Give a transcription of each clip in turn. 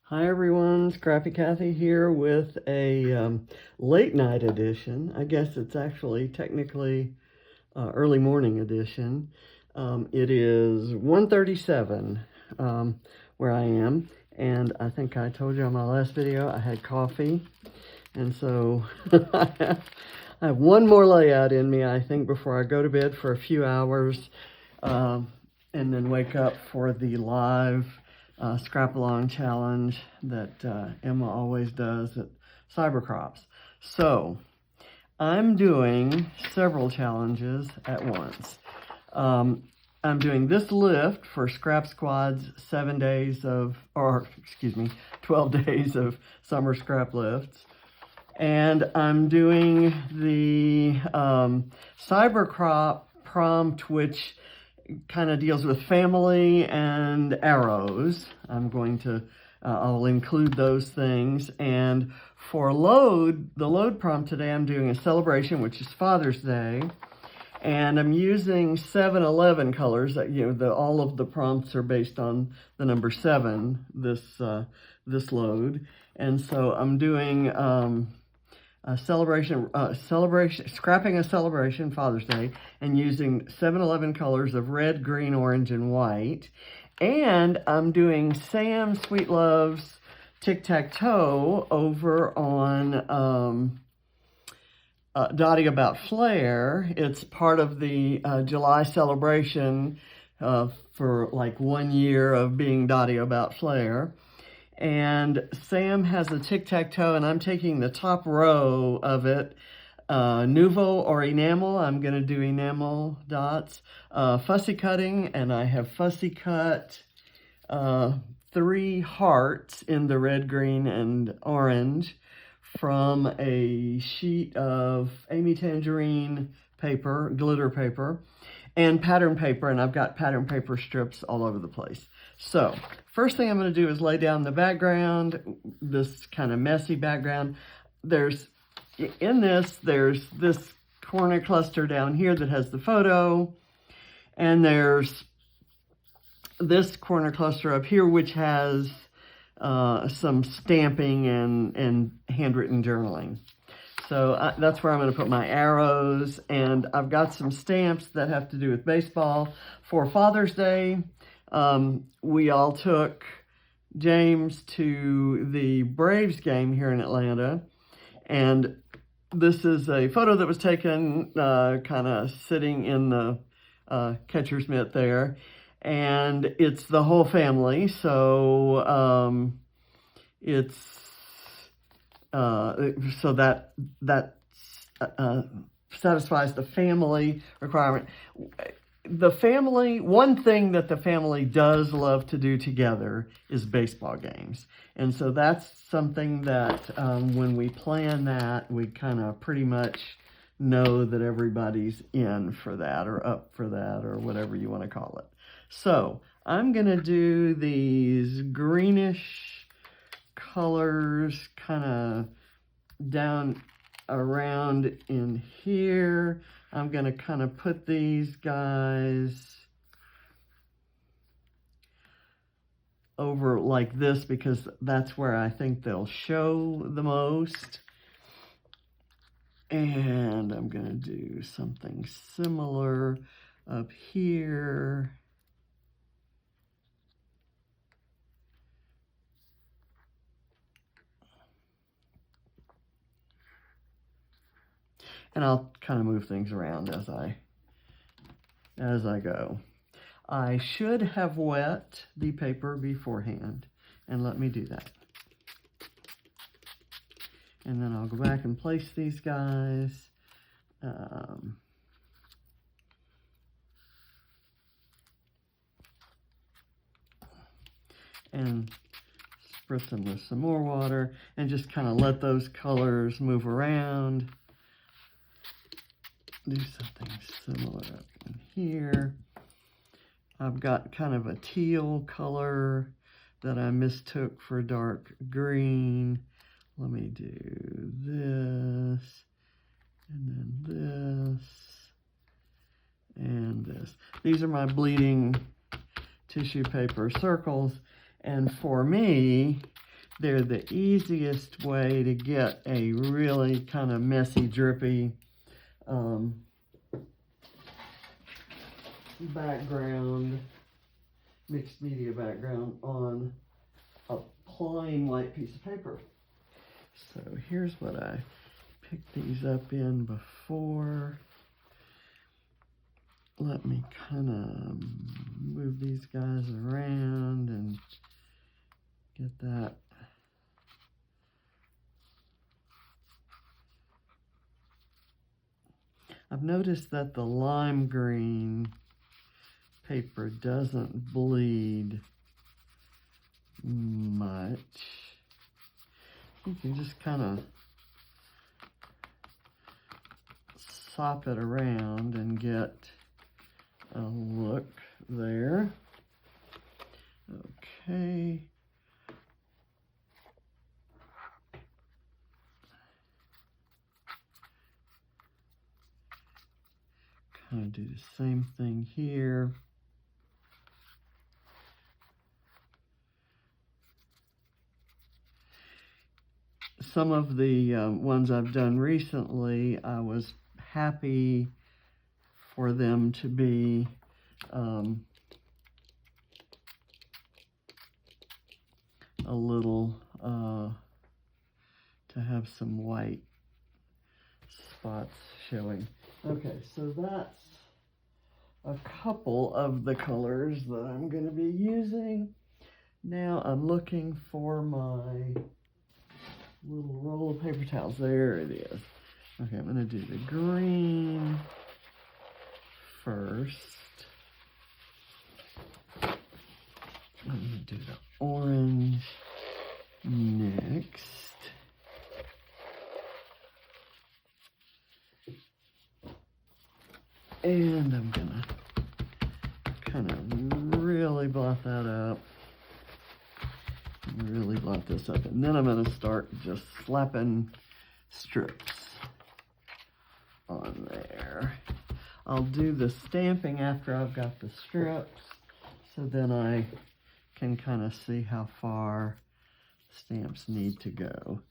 Hi everyone, Scrappy Kathy here with a late night edition. I guess it's actually technically early morning edition. It is 1:37 where I am, and I think I told you on my last video I had coffee, and so I have one more layout in me, I think, before I go to bed for a few hours, and then wake up for the live scrap-along challenge that Emma always does at Cybercrops. So I'm doing several challenges at once. I'm doing this lift for Scrap Squad's 12 days of summer scrap lifts. And I'm doing the Cybercrop prompt, which kind of deals with family and arrows. I'm going to, I'll include those things. And for the load prompt today, I'm doing a celebration, which is Father's Day. And I'm using 7-11 colors. All of the prompts are based on the number 7, this load. And so I'm doing scrapping a celebration, Father's Day, and using 7-11 colors of red, green, orange, and white. And I'm doing Sam Sweetlove's Tic Tac Toe over on Dotty About Flair. It's part of the July celebration for like 1 year of being Dotty About Flair. And Sam has a Tic Tac Toe, and I'm taking the top row of it. Nuvo or enamel. I'm going to do enamel dots. Fussy cutting, and I have fussy cut 3 hearts in the red, green, and orange from a sheet of Amy Tangerine paper, glitter paper, and pattern paper, and I've got pattern paper strips all over the place. So first thing I'm going to do is lay down the background, this kind of messy background. There's this corner cluster down here that has the photo, and there's this corner cluster up here which has some stamping and handwritten journaling. So that's where I'm going to put my arrows, and I've got some stamps that have to do with baseball. For Father's Day, we all took James to the Braves game here in Atlanta, and this is a photo that was taken kind of sitting in the catcher's mitt there, and it's the whole family, so it's so that satisfies the family requirement. The family, one thing that the family does love to do together is baseball games. And so that's something that when we plan that, we kind of pretty much know that everybody's in for that or up for that or whatever you want to call it. So I'm going to do these greenish colors kind of down around in here. I'm going to kind of put these guys over like this because that's where I think they'll show the most. And I'm going to do something similar up here. And I'll kind of move things around as I go. I should have wet the paper beforehand, and let me do that. And then I'll go back and place these guys. And spritz them with some more water, and just kind of let those colors move around. Do something similar up in here. I've got kind of a teal color that I mistook for dark green. Let me do this, and then this, and this. These are my bleeding tissue paper circles, and for me, they're the easiest way to get a really kind of messy, drippy background, mixed media background on a plain white piece of paper. So here's what I picked these up in before. Let me kind of move these guys around and get that. I've noticed that the lime green paper doesn't bleed much. You can just kind of sop it around and get a look there. Okay. Kind of do the same thing here. Some of the ones I've done recently, I was happy for them to be a little, to have some white spots showing. Okay, so that's a couple of the colors that I'm going to be using. Now I'm looking for my little roll of paper towels. There it is. Okay, I'm going to do the green first. I'm going to do the orange next. And I'm going to kind of really blot that up. Really blot this up. And then I'm going to start just slapping strips on there. I'll do the stamping after I've got the strips, so then I can kind of see how far stamps need to go.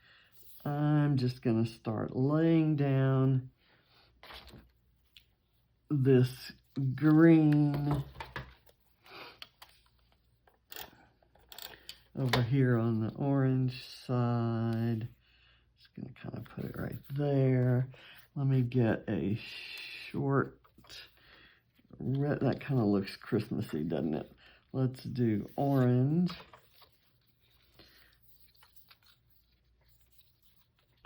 I'm just going to start laying down this green over here on the orange side. Just going to kind of put it right there. Let me get a short red. That kind of looks Christmassy, doesn't it? Let's do orange.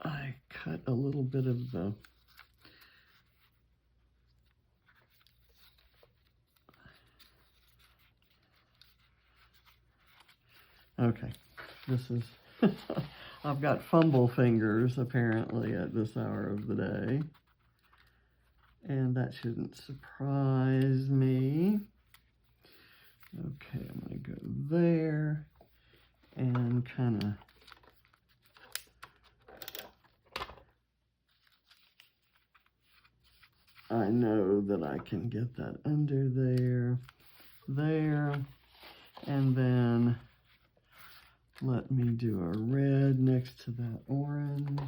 I cut a little bit of the okay, this is, I've got fumble fingers apparently at this hour of the day, and that shouldn't surprise me. Okay, I'm going to go there and kind of I know that I can get that under there, and then let me do a red next to that orange.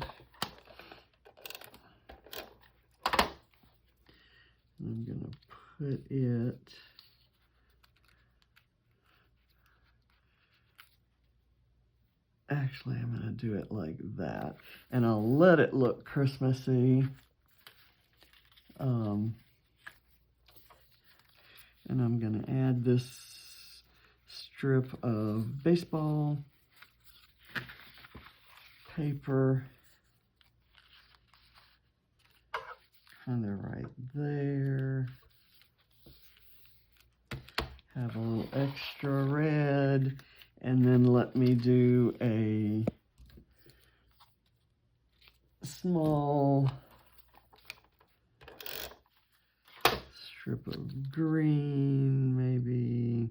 I'm going to put it actually, I'm going to do it like that, and I'll let it look Christmassy. And I'm going to add this strip of baseball paper kind of right there. Have a little extra red, and then let me do a small strip of green, maybe.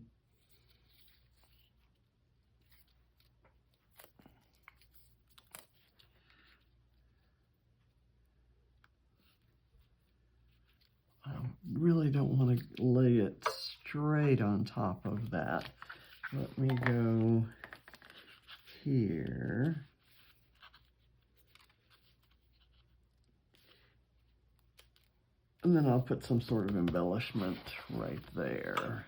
I really don't want to lay it straight on top of that. Let me go here. And then I'll put some sort of embellishment right there.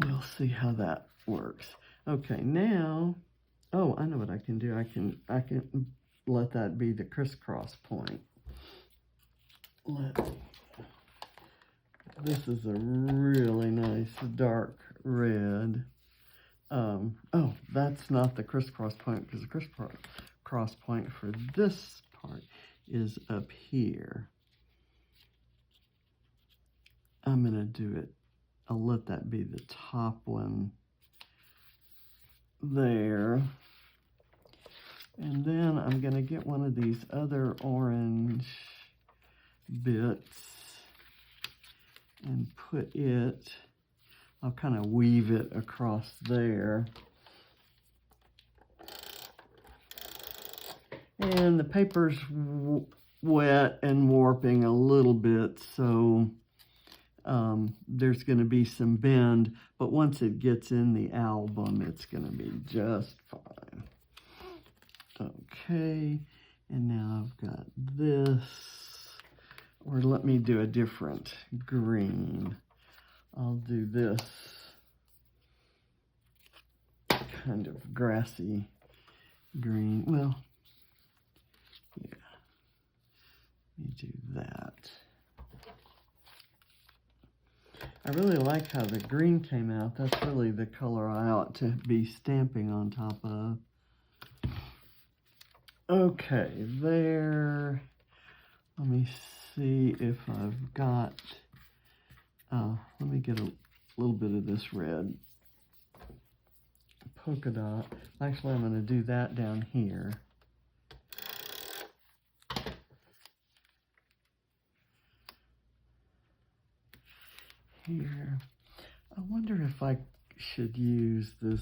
We'll see how that works. Okay, now, oh, I know what I can do. I can let that be the crisscross point. This is a really nice dark red. Oh, that's not the crisscross point, because the crisscross point for this part is up here. I'm gonna do it. I'll let that be the top one there. And then I'm gonna get one of these other orange bits and put it, I'll kind of weave it across there. And the paper's wet and warping a little bit, so there's going to be some bend, but once it gets in the album, it's going to be just fine. Okay, and now I've got this, or let me do a different green. I'll do this kind of grassy green. Well, yeah, let me do that. I really like how the green came out. That's really the color I ought to be stamping on top of. Okay, there. Let me see if I've got, let me get a little bit of this red polka dot. Actually, I'm going to do that down here. Here. I wonder if I should use this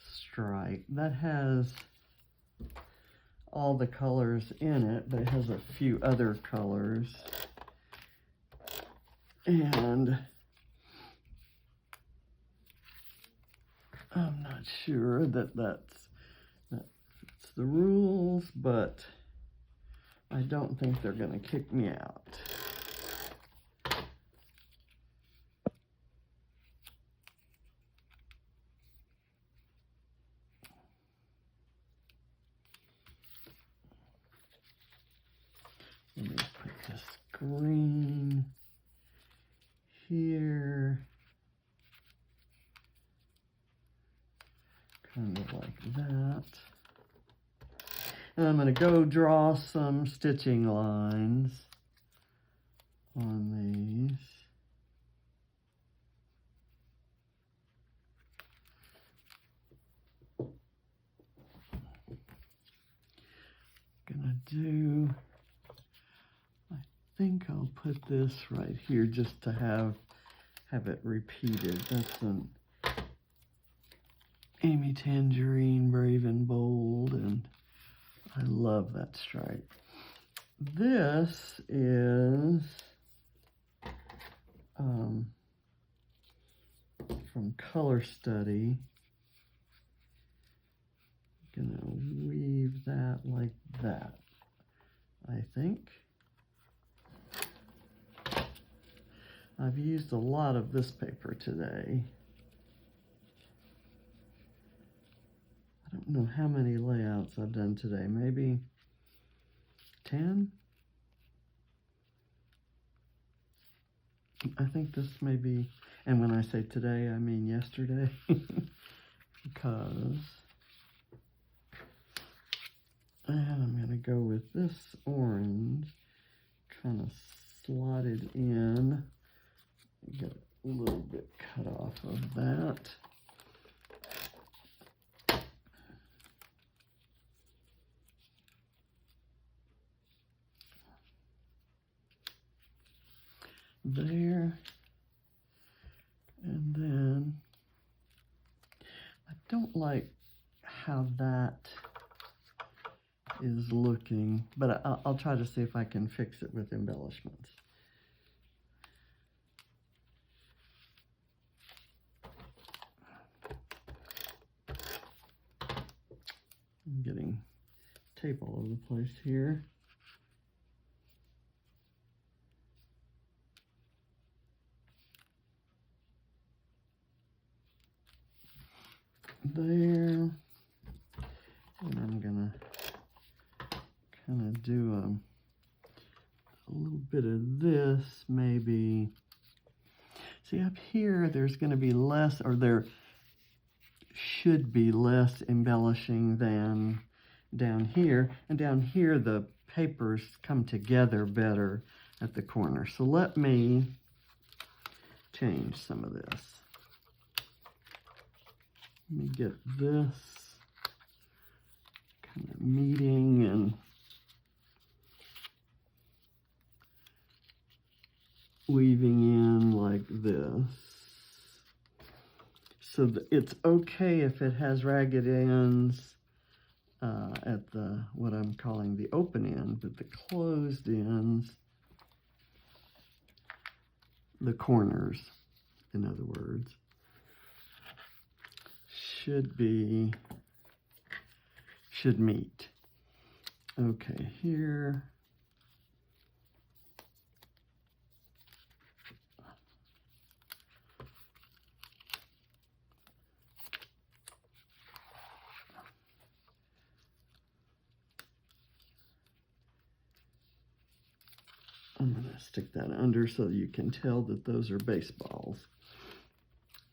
stripe. That has all the colors in it, but it has a few other colors. And I'm not sure that that's the rules, but I don't think they're going to kick me out. Let me put this green here, kind of like that. And I'm going to go draw some stitching lines on these. Gonna do, I think I'll put this right here just to have it repeated. That's an Amy Tangerine, Brave and Bold, and I love that stripe. This is from Color Study. Gonna weave that like that, I think. I've used a lot of this paper today. I don't know how many layouts I've done today, maybe 10? I think this may be, and when I say today, I mean yesterday, because, and I'm going to go with this orange, kind of slotted in, get a little bit cut off of that. There, and then I don't like how that is looking, but I'll try to see if I can fix it with embellishments. I'm getting tape all over the place here. There. And I'm gonna kind of do a little bit of this, maybe. See, up here, there's going to be less, or there should be less embellishing than down here. And down here, the papers come together better at the corner. So let me change some of this. Let me get this kind of meeting and weaving in like this. So it's okay if it has ragged ends at the, what I'm calling the open end, but the closed ends, the corners, in other words, should meet. Okay, here. I'm going to stick that under so you can tell that those are baseballs.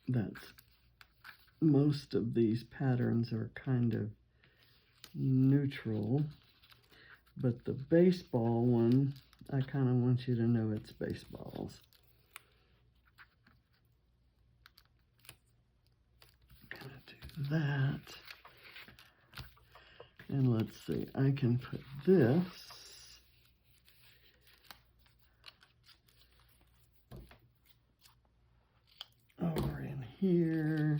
That's, most of these patterns are kind of neutral, but the baseball one, I kind of want you to know it's baseballs. I'm going to do that. And let's see, I can put this over in here.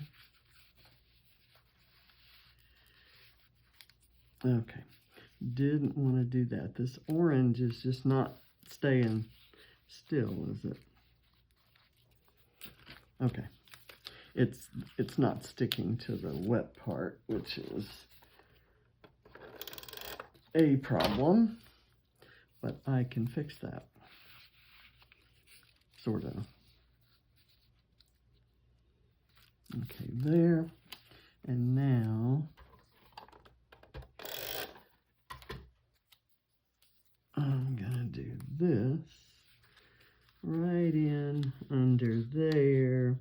Okay, didn't want to do that. This orange is just not staying still, is it? Okay, it's not sticking to the wet part, which is a problem, but I can fix that, sort of. Okay, there, and now I'm gonna do this right in under there,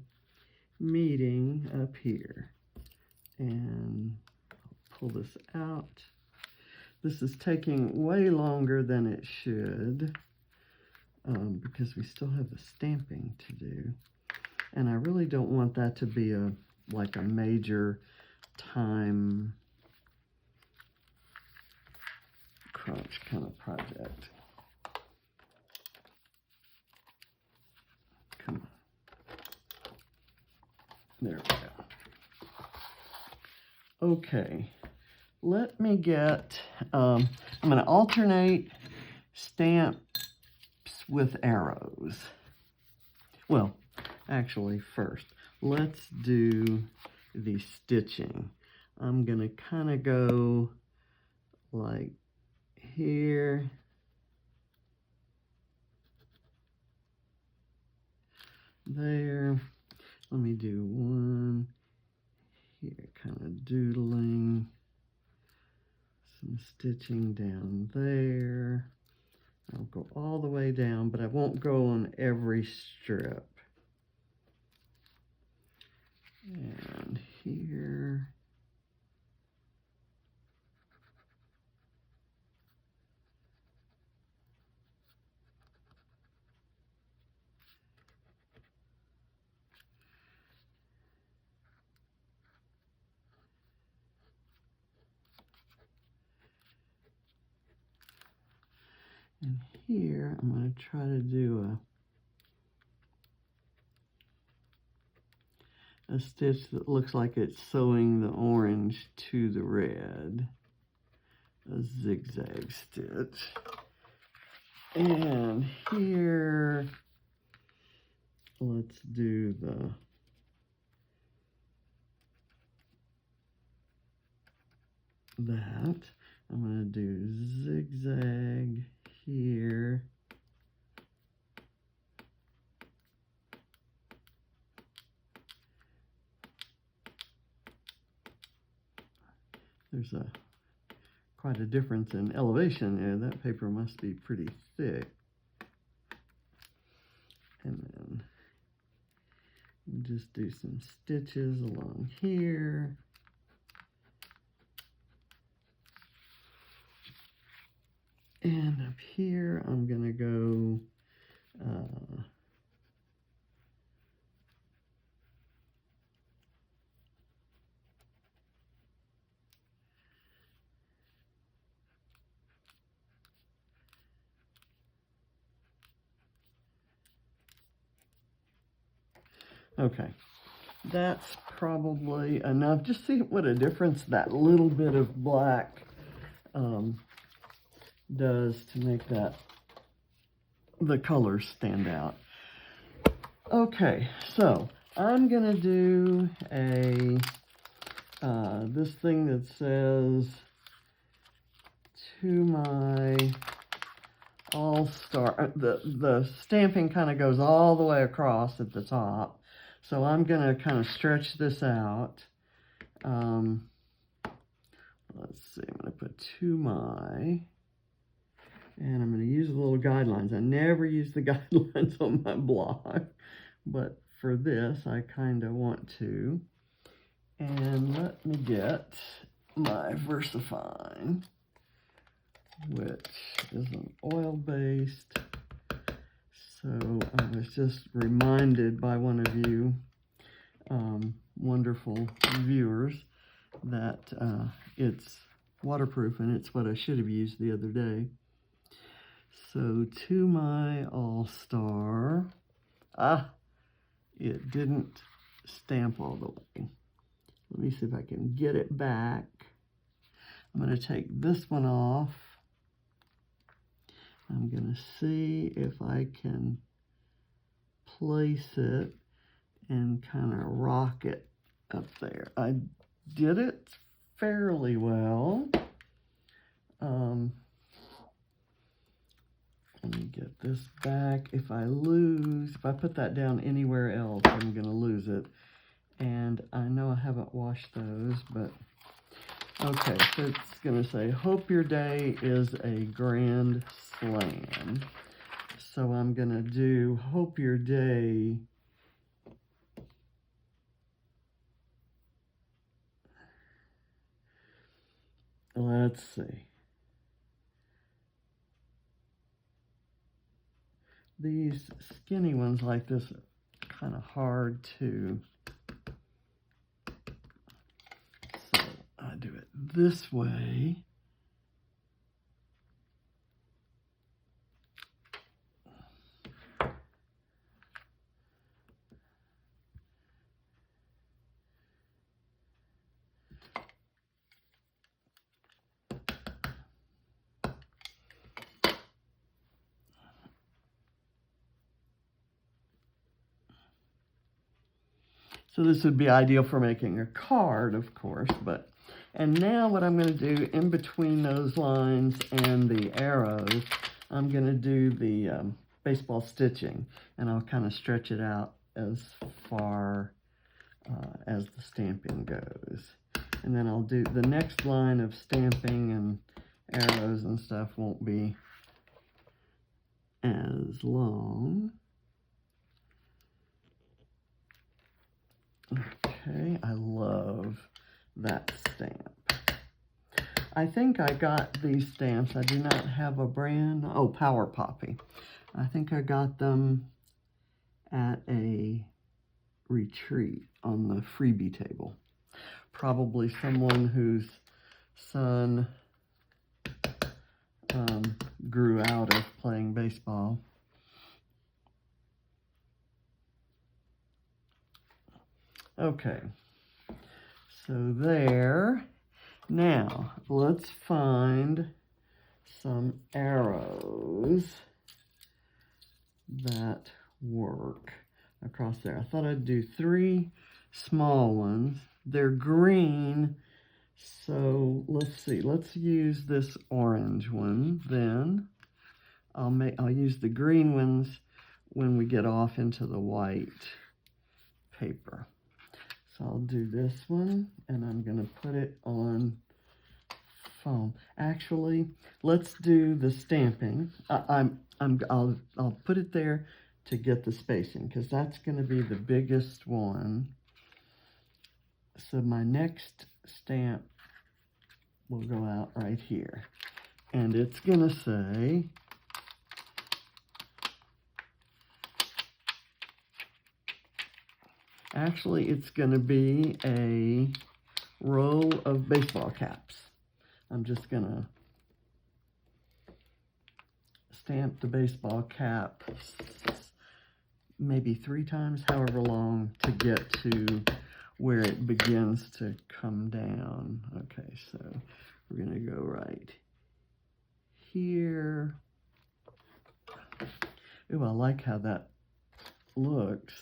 meeting up here, and I'll pull this out. This is taking way longer than it should because we still have the stamping to do, and I really don't want that to be like a major time crunch kind of project. Come on. There we go. Okay, let me get, I'm going to alternate stamps with arrows. Well, actually first, let's do the stitching. I'm going to kind of go like here, there. Let me do one here, kind of doodling, some stitching down there. I'll go all the way down, but I won't go on every strip. And here. And here, I'm going to try to do a stitch that looks like it's sewing the orange to the red. A zigzag stitch. And here, let's do the that. I'm going to do zigzag here. There's quite a difference in elevation there. That paper must be pretty thick. And then just do some stitches along here. And up here, I'm going to go okay, that's probably enough. Just see what a difference that little bit of black does to make the colors stand out. Okay, so I'm gonna do this thing that says to my all-star. The stamping kind of goes all the way across at the top, so I'm gonna kind of stretch this out. Let's see, I'm gonna put to my. And I'm going to use the little guidelines. I never use the guidelines on my blog, but for this, I kind of want to. And let me get my VersaFine, which is an oil-based. So I was just reminded by one of you wonderful viewers that it's waterproof, and it's what I should have used the other day. So to my all-star, it didn't stamp all the way. Let me see if I can get it back. I'm going to take this one off. I'm going to see if I can place it and kind of rock it up there. I did it fairly well. Let me get this back. If I put that down anywhere else, I'm going to lose it. And I know I haven't washed those, but okay, so it's going to say, hope your day is a grand slam. So I'm going to do hope your day. Let's see. These skinny ones like this are kind of hard to, so I do it this way. So this would be ideal for making a card, of course, and now what I'm going to do in between those lines and the arrows, I'm going to do the baseball stitching, and I'll kind of stretch it out as far as the stamping goes. And then I'll do the next line of stamping, and arrows and stuff won't be as long. Okay, I love that stamp. I think I got these stamps. I do not have a brand. Oh, Power Poppy. I think I got them at a retreat on the freebie table. Probably someone whose son grew out of playing baseball. Okay, so there. Now, let's find some arrows that work across there. I thought I'd do 3 small ones. They're green, so let's see, let's use this orange one then. I'll use the green ones when we get off into the white paper. So I'll do this one, and I'm going to put it on foam. Actually, let's do the stamping. I'll put it there to get the spacing, because that's going to be the biggest one. So my next stamp will go out right here, and it's going to say, actually, it's going to be a row of baseball caps. I'm just going to stamp the baseball cap maybe 3 times, however long, to get to where it begins to come down. Okay, so we're going to go right here. Ooh, I like how that looks.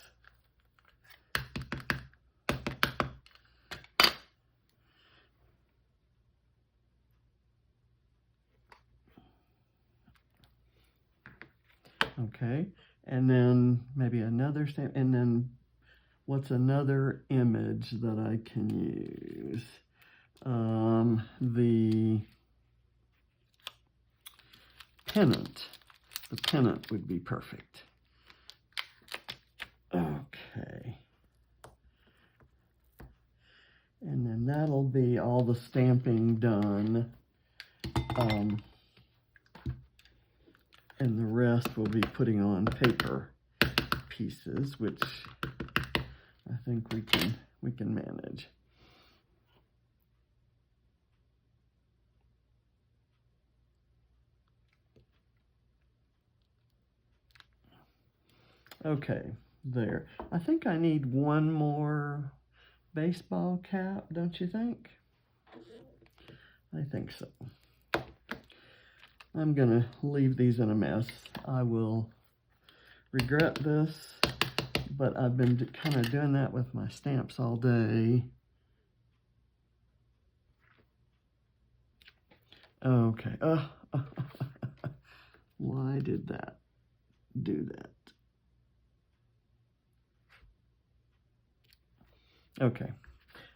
Okay, and then maybe another stamp, and then what's another image that I can use? The pennant. The pennant would be perfect. Okay. And then that'll be all the stamping done. And the rest will be putting on paper pieces, which I think we can manage. Okay, there. I think I need one more baseball cap, don't you think? I think so. I'm gonna leave these in a mess. I will regret this, but I've been kind of doing that with my stamps all day. Okay. Why did that do that? Okay.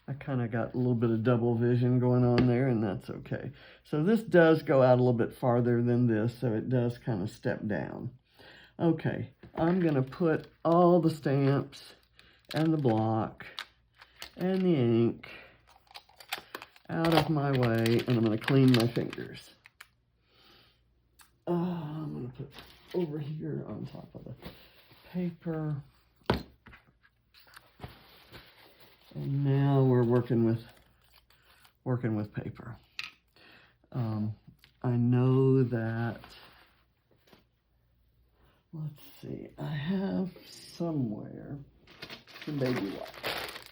I kind of got a little bit of double vision going on there, and that's okay. So this does go out a little bit farther than this, so it does kind of step down. Okay, I'm going to put all the stamps and the block and the ink out of my way, and I'm going to clean my fingers. I'm going to put over here on top of the paper. And now we're working with paper. I know that, let's see, I have somewhere some baby wipes.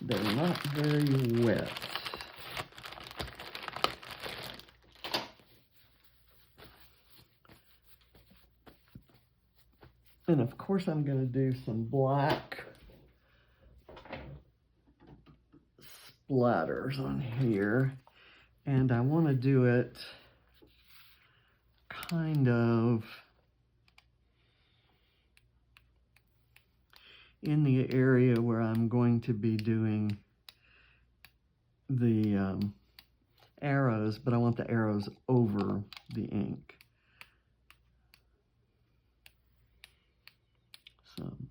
They're not very wet. And of course I'm going to do some black splatters on here, and I want to do it kind of in the area where I'm going to be doing the arrows, but I want the arrows over the ink. So I'm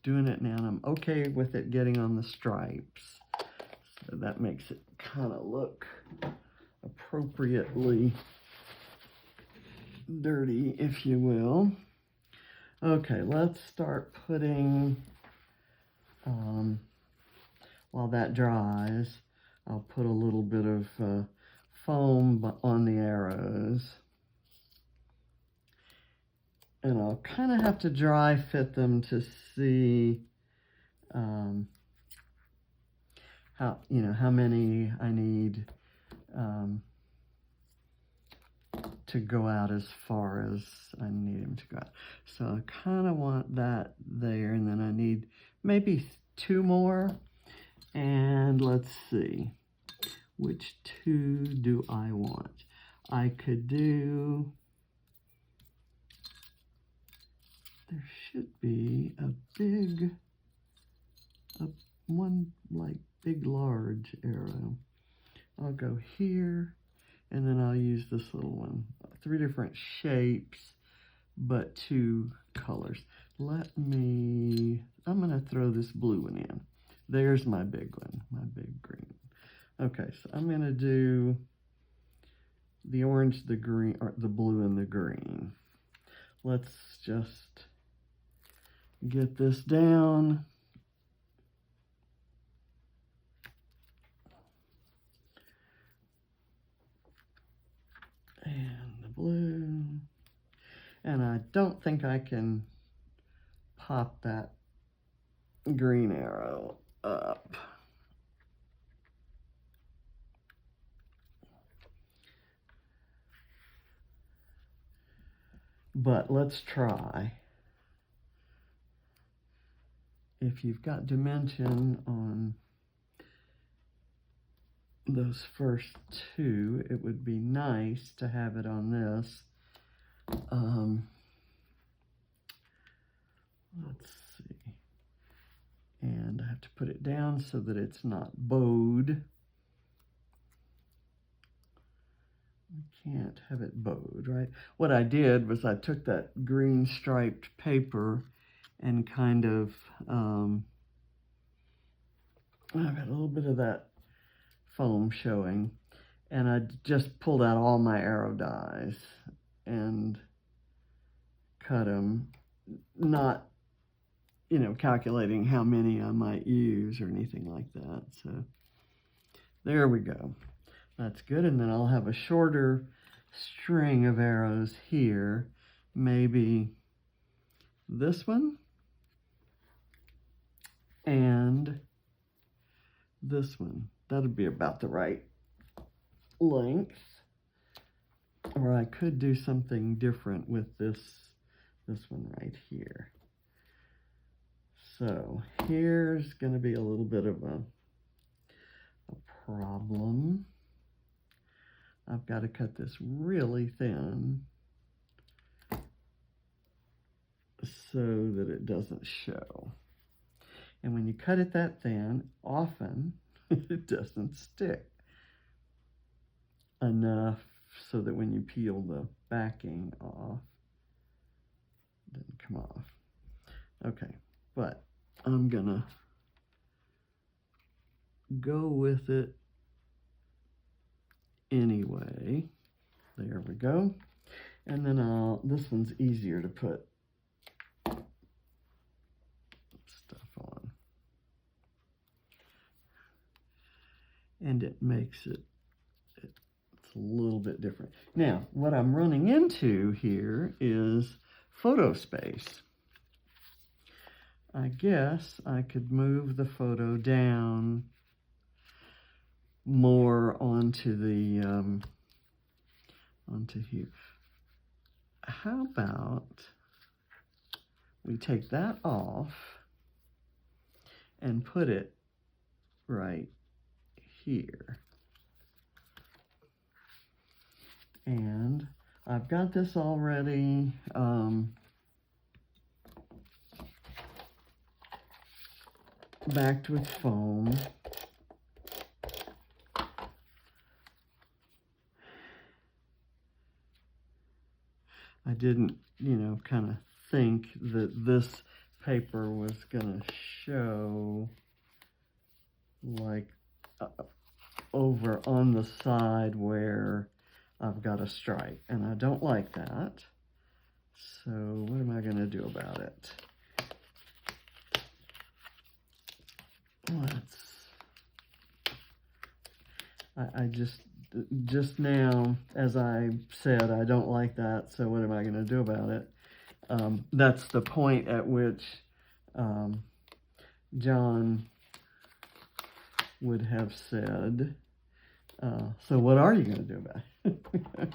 doing it now, and I'm okay with it getting on the stripes. So that makes it kind of look appropriately dirty, if you will. Okay, let's start putting, while that dries, I'll put a little bit of foam on the arrows. And I'll kind of have to dry fit them to see how many I need to go out as far as I need them to go out. So I kind of want that there, and then I need maybe 2 more. And let's see, which two do I want? I could do, there should be a big, one like big large arrow. I'll go here, and then I'll use this little one. 3 different shapes, but 2 colors. I'm gonna throw this blue one in. There's my big one, my big green. Okay, so I'm gonna do the orange, the green, or the blue and the green. Let's just get this down. And the blue. And I don't think I can pop that green arrow up. But let's try. If you've got dimension on those first 2, it would be nice to have it on this. Let's see. And I have to put it down so that it's not bowed. I can't have it bowed, right? What I did was I took that green striped paper and kind of, I've got a little bit of that foam showing, and I just pulled out all my arrow dies and cut them, not, you know, calculating how many I might use or anything like that. So there we go. That's good. And then I'll have a shorter string of arrows here, maybe this one and this one. That'll be about the right length. Or I could do something different with this one right here. So here's going to be a little bit of a problem. I've got to cut this really thin so that it doesn't show. And when you cut it that thin, often it doesn't stick enough so that when you peel the backing off, it doesn't come off. Okay, but I'm gonna go with it anyway. There we go. And then this one's easier to put stuff on. And it makes it's a little bit different. Now, what I'm running into here is photo space. I guess I could move the photo down more onto the onto here. How about we take that off and put it right here. And I've got this already backed with foam. I didn't, you know, kind of think that this paper was gonna show like over on the side where I've got a stripe, and I don't like that. So what am I gonna do about it? I just now, as I said, I don't like that, so what am I going to do about it? That's the point at which John would have said, so what are you going to do about it?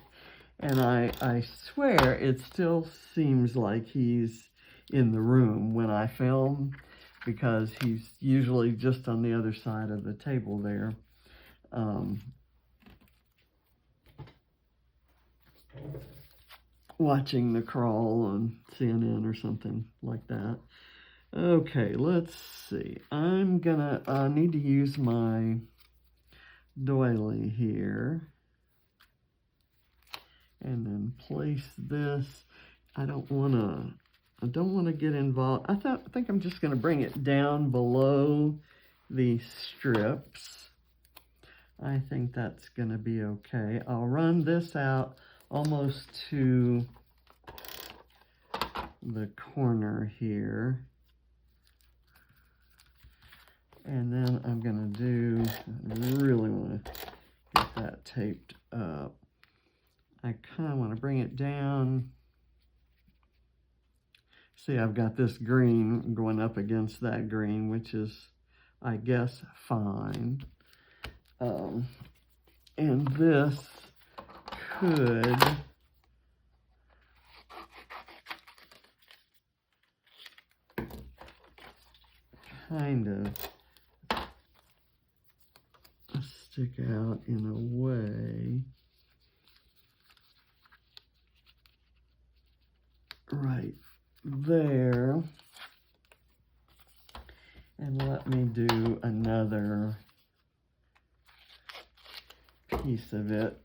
And I swear it still seems like he's in the room when I film, because he's usually just on the other side of the table there. watching the crawl on CNN or something like that. Okay, let's see. I'm gonna need to use my doily here. And then place this. I don't want to get involved. I think I'm just going to bring it down below the strips. I think that's going to be okay. I'll run this out almost to the corner here. And then I'm going to do, I really want to get that taped up. I kind of want to bring it down. See, I've got this green going up against that green, which is, I guess, fine. And this could kind of stick out in a way. Right there. And let me do another piece of it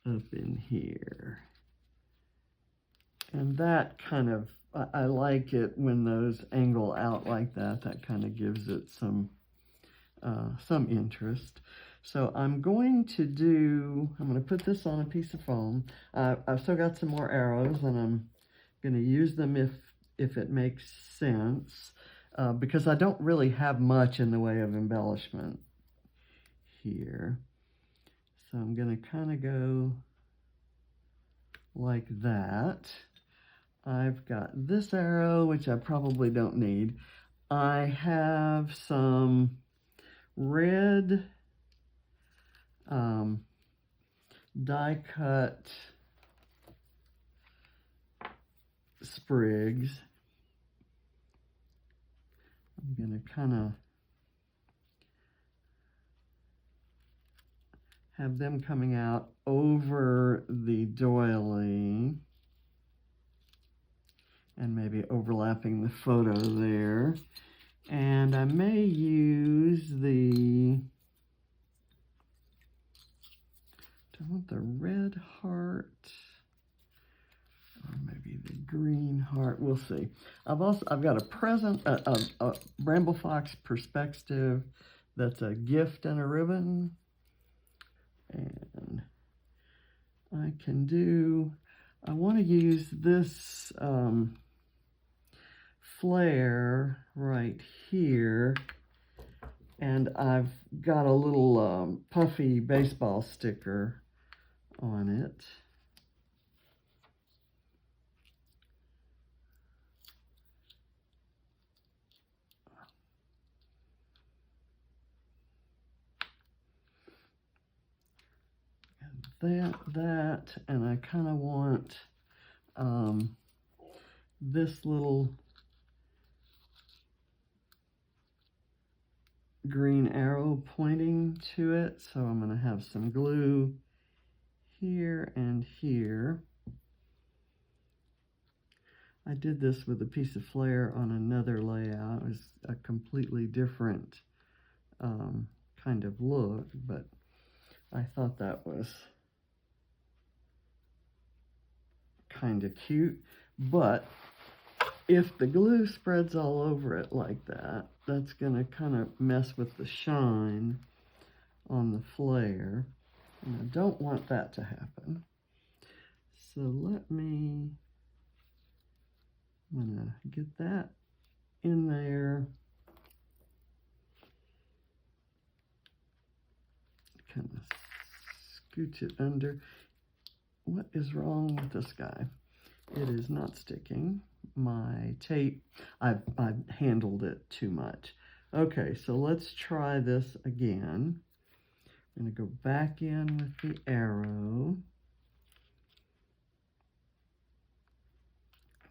up in here. And that kind of, I like it when those angle out like that. That kind of gives it some interest. So I'm going to put this on a piece of foam. I've still got some more arrows, and I'm going to use them if it makes sense, because I don't really have much in the way of embellishment here. So I'm going to kind of go like that. I've got this arrow, which I probably don't need. I have some red die cut sprigs. I'm going to kind of have them coming out over the doily and maybe overlapping the photo there. And I may use the, do I want the red heart or maybe the green heart? We'll see. I've got a BrambleFox Perspective that's a gift and a ribbon. And I want to use this flare right here, and I've got a little puffy baseball sticker on it. That, and I kind of want this little green arrow pointing to it, so I'm going to have some glue here and here. I did this with a piece of flare on another layout. It was a completely different kind of look, but I thought that was kind of cute. But if the glue spreads all over it like that, that's going to kind of mess with the shine on the flare, and I don't want that to happen. So I'm going to get that in there, kind of scooch it under. What is wrong with this guy? It is not sticking. My tape, I've handled it too much. Okay, so let's try this again. I'm going to go back in with the arrow.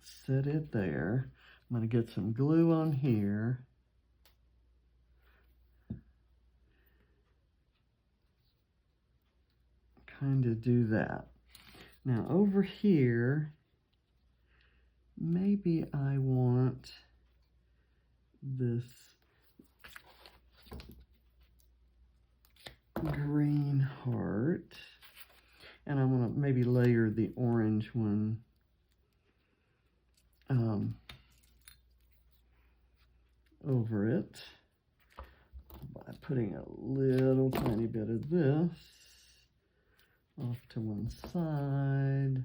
Set it there. I'm going to get some glue on here. kind of do that. Now over here, maybe I want this green heart, and I'm going to maybe layer the orange one over it by putting a little tiny bit of this off to one side.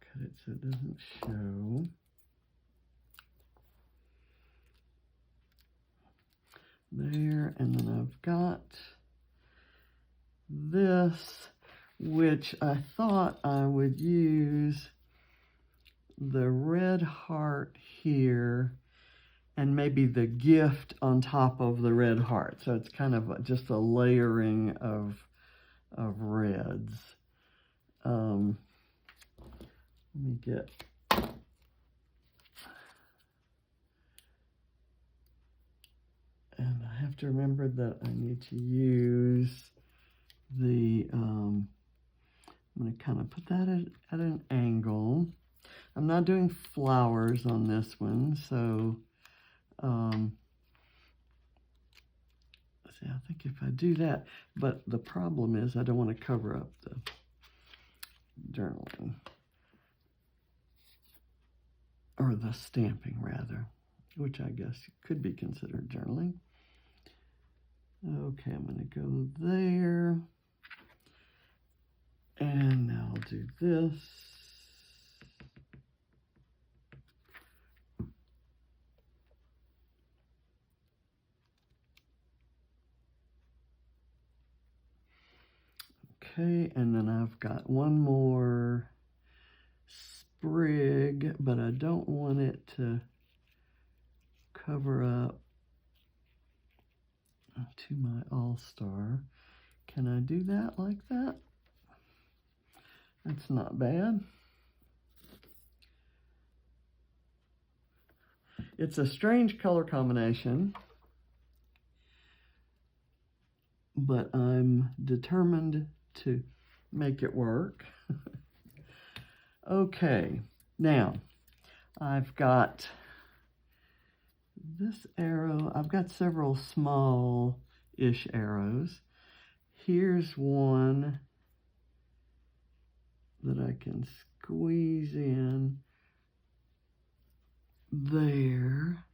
Cut it so it doesn't show. There, and then I've got this, which I thought I would use the red heart here and maybe the gift on top of the red heart. So it's kind of just a layering of reds. Let me get... And I have to remember that I need to use the, I'm going to kind of put that at an angle. I'm not doing flowers on this one, so see, I think if I do that, but the problem is I don't want to cover up the journaling, or the stamping rather, which I guess could be considered journaling. Okay, I'm going to go there, and now I'll do this. Okay, and then I've got one more sprig, but I don't want it to cover up to my all-star. Can I do that like that? That's not bad. It's a strange color combination, but I'm determined to make it work. Okay, now I've got this arrow. I've got several small-ish arrows. Here's one that I can squeeze in there.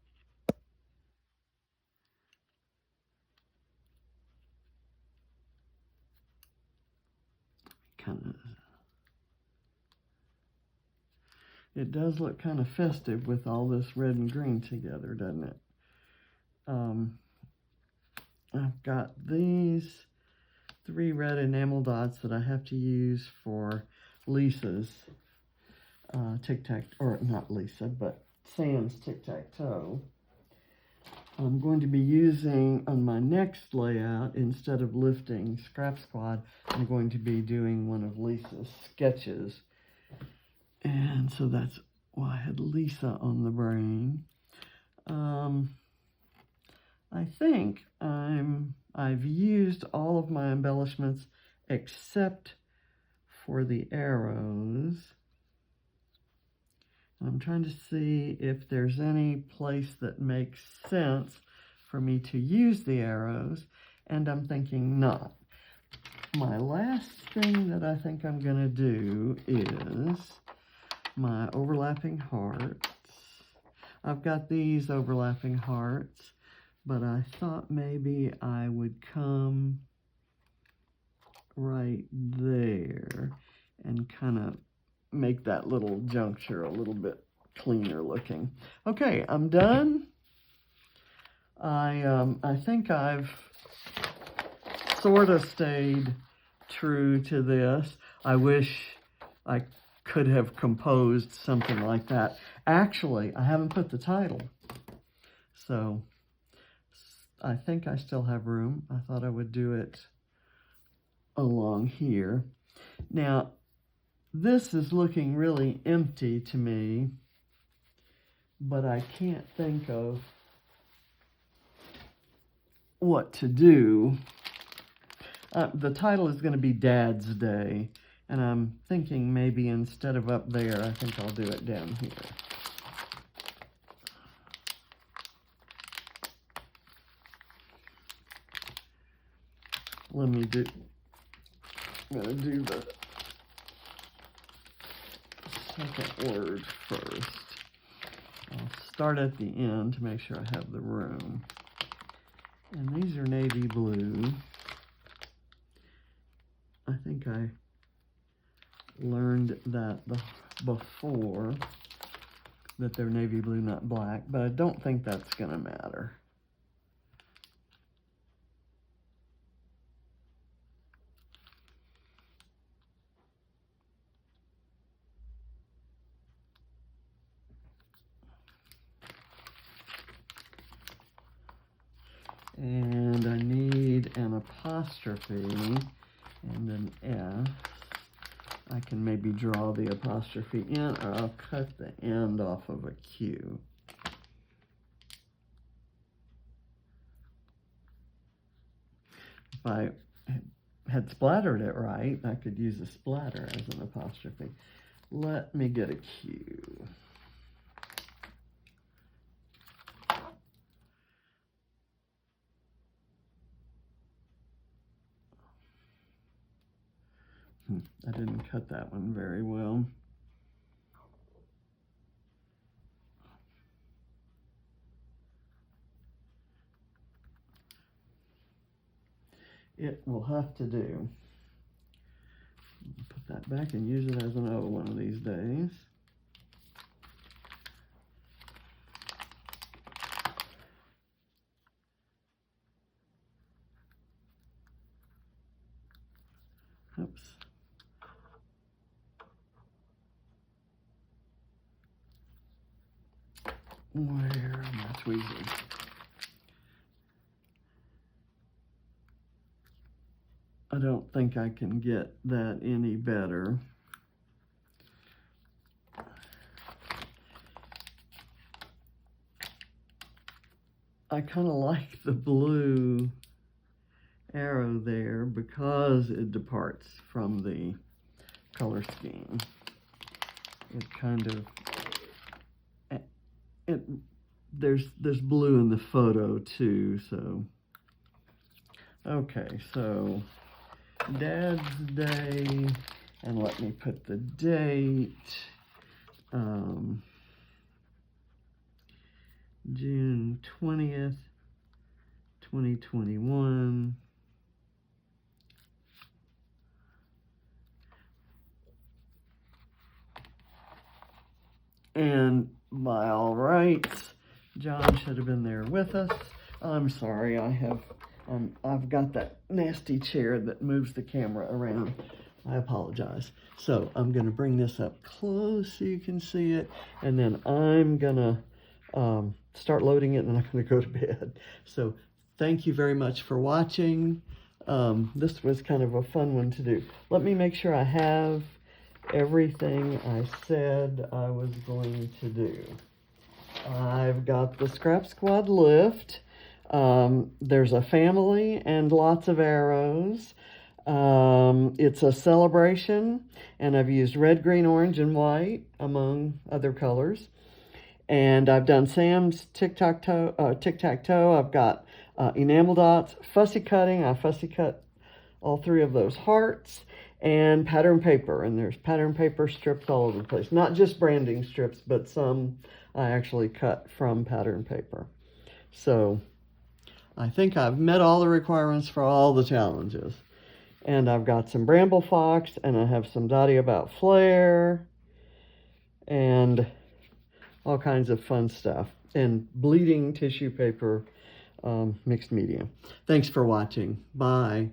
It does look kind of festive with all this red and green together, doesn't it? I've got these 3 red enamel dots that I have to use for Lisa's Tic Tac, or not Lisa, but Sam's Tic Tac Toe. I'm going to be using on my next layout, instead of lifting Scrap Squad, I'm going to be doing one of Lisa's sketches. And so that's why I had Lisa on the brain. I think I've used all of my embellishments except for the arrows. I'm trying to see if there's any place that makes sense for me to use the arrows, and I'm thinking not. My last thing that I think I'm going to do is my overlapping hearts. I've got these overlapping hearts, but I thought maybe I would come right there and kind of make that little juncture a little bit cleaner looking. Okay, I'm done. I think I've sort of stayed true to this. I wish I could have composed something like that. Actually, I haven't put the title, so I think I still have room. I thought I would do it along here. Now, this is looking really empty to me, but I can't think of what to do. The title is going to be Dad's Day, and I'm thinking maybe instead of up there, I think I'll do it down here. I'm going to do the second word first. I'll start at the end to make sure I have the room. And these are navy blue. I think I learned that before, that they're navy blue, not black, but I don't think that's going to matter. And I need an apostrophe and an S. I can maybe draw the apostrophe in, or I'll cut the end off of a Q. If I had splattered it right, I could use a splatter as an apostrophe. Let me get a Q. I didn't cut that one very well. It will have to do. Put that back and use it as an O one of these days. Oops. Where am I tweezing? I don't think I can get that any better. I kind of like the blue arrow there because it departs from the color scheme. It kind of, there's blue in the photo too, so. Okay, so Dad's Day, and let me put the date, June 20th, 2021. And by all rights, John should have been there with us. I'm sorry, I've got that nasty chair that moves the camera around. I apologize. So I'm going to bring this up close so you can see it, and then I'm going to start loading it, and then I'm going to go to bed. So thank you very much for watching. This was kind of a fun one to do. Let me make sure I have everything I said I was going to do. I've got the Scrap Squad lift. There's a family and lots of arrows. It's a celebration, and I've used red, green, orange, and white, among other colors. And I've done Sam's Tic Tac Toe. I've got enamel dots, fussy cutting. I fussy cut all three of those hearts, and pattern paper. And there's pattern paper strips all over the place. Not just branding strips, but some I actually cut from pattern paper. So I think I've met all the requirements for all the challenges. And I've got some BrambleFox, and I have some Dotty About Flair, and all kinds of fun stuff. And bleeding tissue paper, mixed media. Thanks for watching. Bye.